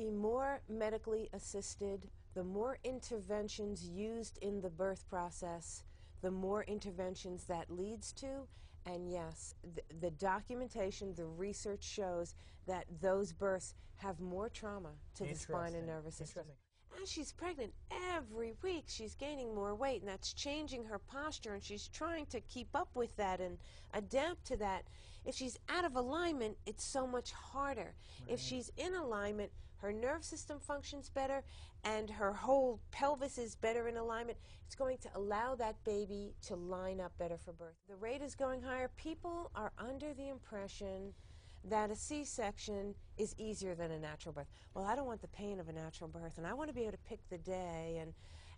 The more medically assisted, the more interventions used in the birth process, the more interventions that leads to. And yes, the documentation, the research shows that those births have more trauma to the spine and nervous system. As she's pregnant, every week she's gaining more weight, and that's changing her posture, and she's trying to keep up with that and adapt to that. If she's out of alignment, it's so much harder. Right. If she's in alignment, her nerve system functions better, and her whole pelvis is better in alignment. It's going to allow that baby to line up better for birth. The rate is going higher. People are under the impression that a C-section is easier than a natural birth. Well, I don't want the pain of a natural birth, and I want to be able to pick the day,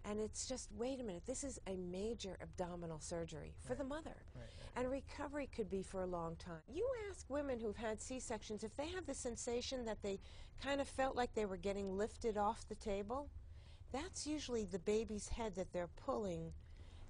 and it's just, wait a minute, this is a major abdominal surgery for the mother. And recovery could be for a long time. You ask women who've had C-sections if they have the sensation that they kind of felt like they were getting lifted off the table. That's usually the baby's head that they're pulling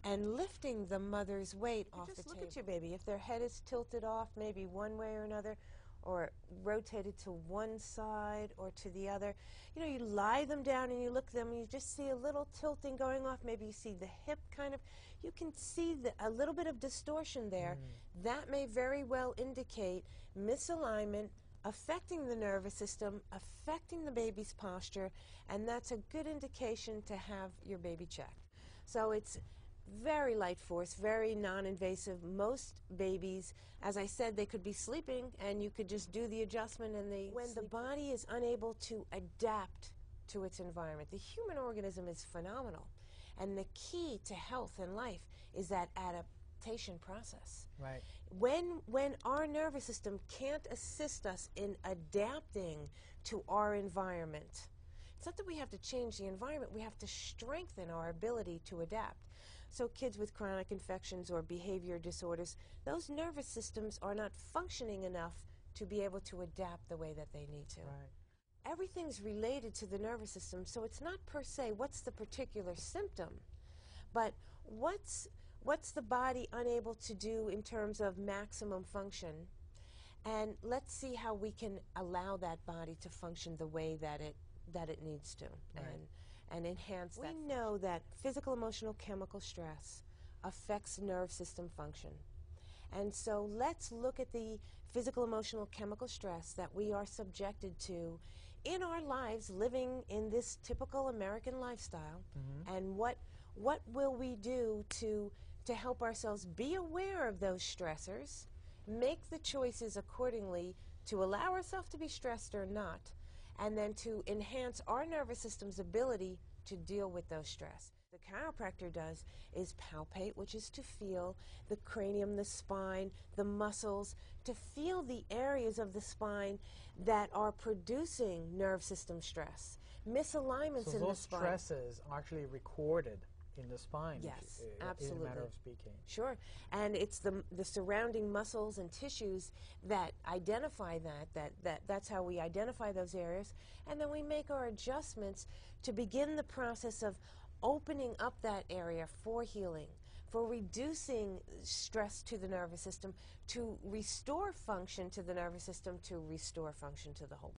and lifting the mother's weight off the table. Just look at your baby. If their head is tilted off maybe one way or another, or rotated to one side or to the other, you know, you lie them down and you look at them and you just see a little tilting going off. Maybe you see the hip kind of, you can see a little bit of distortion there. That may very well indicate misalignment affecting the nervous system, affecting the baby's posture, and that's a good indication to have your baby checked. So it's very light force, very non-invasive. Most babies, as I said, they could be sleeping and you could just do the adjustment and when the body is unable to adapt to its environment. The human organism is phenomenal, and the key to health and life is that adaptation process. Right. When our nervous system can't assist us in adapting to our environment, it's not that we have to change the environment, we have to strengthen our ability to adapt. So kids with chronic infections or behavior disorders, those nervous systems are not functioning enough to be able to adapt the way that they need to. Right. Everything's related to the nervous system, so it's not per se what's the particular symptom, but what's the body unable to do in terms of maximum function, and let's see how we can allow that body to function the way that it needs to, and enhance that. We know that physical, emotional, chemical stress affects nerve system function. And so let's look at the physical, emotional, chemical stress that we are subjected to in our lives living in this typical American lifestyle, and what will we do to help ourselves be aware of those stressors, make the choices accordingly to allow ourselves to be stressed or not, and then to enhance our nervous system's ability to deal with those stress. The chiropractor does is palpate, which is to feel the cranium, the spine, the muscles, to feel the areas of the spine that are producing nerve system stress, misalignments in the spine. So those stresses are actually recorded in the spine, yes, absolutely. In a matter of speaking. Sure, and it's the surrounding muscles and tissues that identify that's how we identify those areas, and then we make our adjustments to begin the process of opening up that area for healing, for reducing stress to the nervous system, to restore function to the nervous system, to restore function to the whole